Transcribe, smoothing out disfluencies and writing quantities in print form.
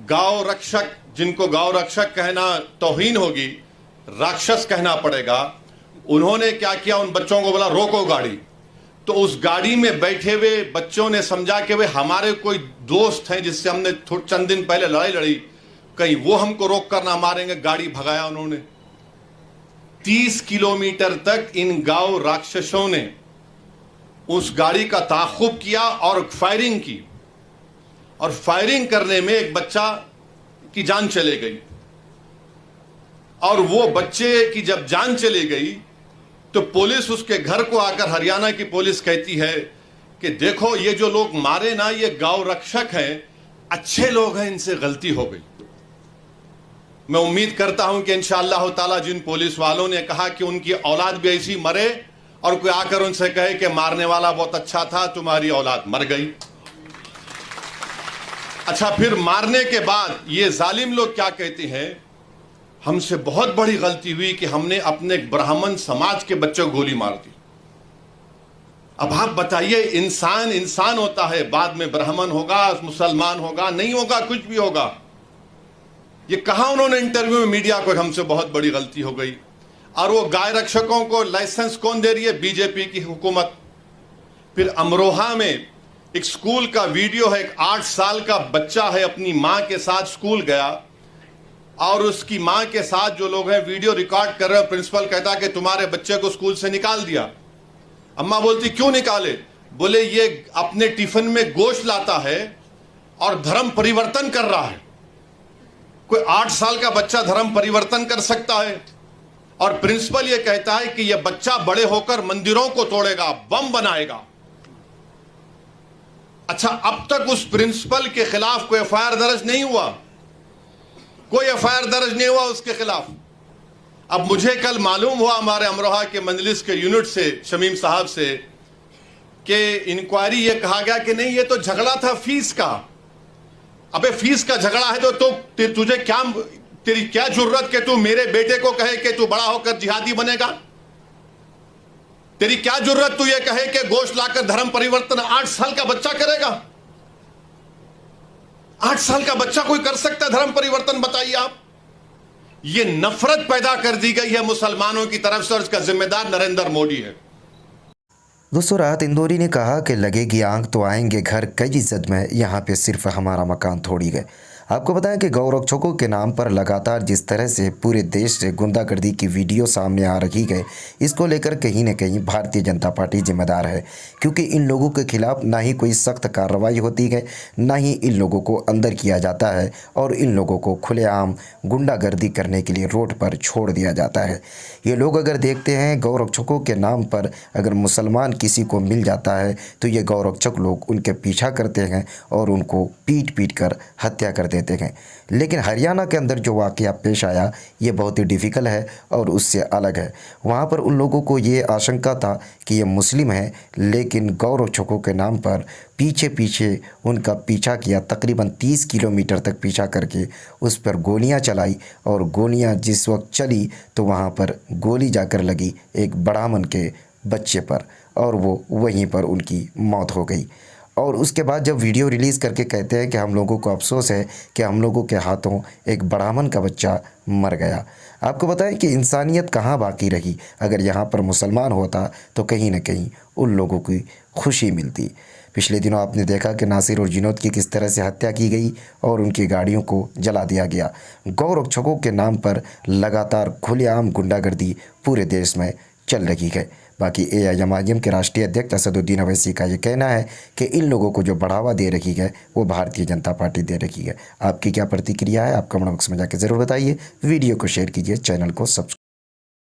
गांव रक्षक, जिनको गांव रक्षक कहना तौहीन होगी, राक्षस कहना पड़ेगा, उन्होंने क्या किया, उन बच्चों को बोला रोको गाड़ी। तो उस गाड़ी में बैठे हुए बच्चों ने समझा कि वे हमारे कोई दोस्त हैं जिससे हमने चंद दिन पहले लड़ाई लड़ी, कहीं वो हमको रोक कर ना मारेंगे। गाड़ी भगाया उन्होंने। 30 किलोमीटर तक इन गांव राक्षसों ने उस गाड़ी का ताक़ुब किया और फायरिंग की, और फायरिंग करने में एक बच्चा की जान चली गई। और वो बच्चे की जब जान चली गई तो पुलिस उसके घर को आकर, हरियाणा की पुलिस कहती है कि देखो ये जो लोग मारे ना, ये गांव रक्षक हैं, अच्छे लोग हैं, इनसे गलती हो गई। मैं उम्मीद करता हूं कि इंशाअल्लाह ताला जिन पुलिस वालों ने कहा कि उनकी औलाद भी ऐसी मरे, और कोई आकर उनसे कहे कि मारने वाला बहुत अच्छा था, तुम्हारी औलाद मर गई। अच्छा, फिर मारने के बाद ये जालिम लोग क्या कहते हैं, हमसे बहुत बड़ी गलती हुई कि हमने अपने ब्राह्मण समाज के बच्चे को गोली मार दी। अब आप बताइए, इंसान इंसान होता है, बाद में ब्राह्मण होगा, मुसलमान होगा, नहीं होगा, कुछ भी होगा। ये कहा उन्होंने इंटरव्यू में मीडिया को, हमसे बहुत बड़ी गलती हो गई। और वो गाय रक्षकों को लाइसेंस कौन दे रही है? बीजेपी की हुकूमत। फिर अमरोहा में एक स्कूल का वीडियो है, एक 8 साल का बच्चा है, अपनी मां के साथ स्कूल गया, और उसकी मां के साथ जो लोग हैं वीडियो रिकॉर्ड कर रहे हैं। प्रिंसिपल कहता कि तुम्हारे बच्चे को स्कूल से निकाल दिया। अम्मा बोलती क्यों निकाले? बोले ये अपने टिफिन में गोश्त लाता है और धर्म परिवर्तन कर रहा है। कोई 8 साल का बच्चा धर्म परिवर्तन कर सकता है? और प्रिंसिपल ये कहता है कि यह बच्चा बड़े होकर मंदिरों को तोड़ेगा, बम बनाएगा। अच्छा, अब तक उस प्रिंसिपल के खिलाफ कोई एफआईआर दर्ज नहीं हुआ, कोई एफआईआर दर्ज नहीं हुआ उसके खिलाफ। अब मुझे कल मालूम हुआ हमारे अमरोहा के मंजलिस के यूनिट से, शमीम साहब से, कि इंक्वायरी ये कहा गया कि नहीं, ये तो झगड़ा था फीस का। अबे फीस का झगड़ा है तो तुझे क्या, तेरी क्या जरूरत कि तू मेरे बेटे को कहे कि तू बड़ा होकर जिहादी बनेगा? तेरी क्या जरूरत तू ये कहे कि गोश्त लाकर धर्म परिवर्तन 8 साल का बच्चा करेगा? 8 साल का बच्चा कोई कर सकता है धर्म परिवर्तन? बताइए आप। ये नफरत पैदा कर दी गई है मुसलमानों की तरफ से, और इसका जिम्मेदार नरेंद्र मोदी है। दोस्तों, राहत इंदौरी ने कहा कि लगेगी आंख तो आएंगे घर, कई इज्जत में यहाँ पे सिर्फ हमारा मकान थोड़ी गए। आपको बताएं कि गौ रक्षकों के नाम पर लगातार जिस तरह से पूरे देश से गुंडागर्दी की वीडियो सामने आ रही है, इसको लेकर कहीं न कहीं भारतीय जनता पार्टी जिम्मेदार है, क्योंकि इन लोगों के खिलाफ ना ही कोई सख्त कार्रवाई होती है, ना ही इन लोगों को अंदर किया जाता है, और इन लोगों को खुलेआम गुंडागर्दी करने के लिए रोड पर छोड़ दिया जाता है। ये लोग अगर देखते हैं गौ रक्षकों के नाम पर अगर मुसलमान किसी को मिल जाता है तो ये गौ रक्षक लोग उनके पीछा करते हैं और उनको पीट पीट कर हत्या कर देते हैं। लेकिन हरियाणा के अंदर जो वाक़या पेश आया ये बहुत ही डिफ़िकल्ट है और उससे अलग है। वहाँ पर उन लोगों को ये आशंका था कि ये मुस्लिम है, लेकिन गौ रक्षकों के नाम पर पीछे पीछे उनका पीछा किया, तकरीबन 30 किलोमीटर तक पीछा करके उस पर गोलियां चलाई, और गोलियां जिस वक्त चली तो वहाँ पर गोली जाकर लगी एक ब्राह्मण के बच्चे पर, और वो वहीं पर उनकी मौत हो गई। और उसके बाद जब वीडियो रिलीज़ करके कहते हैं कि हम लोगों को अफसोस है कि हम लोगों के हाथों एक ब्राह्मण का बच्चा मर गया। आपको बताएं कि इंसानियत कहाँ बाकी रही। अगर यहाँ पर मुसलमान होता तो कहीं न कहीं उन लोगों की खुशी मिलती। पिछले दिनों आपने देखा कि नासिर और जिनोद की किस तरह से हत्या की गई और उनकी गाड़ियों को जला दिया गया। गौ रक्षकों के नाम पर लगातार खुलेआम गुंडागर्दी पूरे देश में चल रही है। बाकी AIMIM के राष्ट्रीय अध्यक्ष असदुद्दीन अवैसी का ये कहना है कि इन लोगों को जो बढ़ावा दे रही है वो भारतीय जनता पार्टी दे रही है। आपकी क्या प्रतिक्रिया है? आप कमेंट बॉक्स में जाकर ज़रूर बताइए। वीडियो को शेयर कीजिए, चैनल को सब्सक्राइब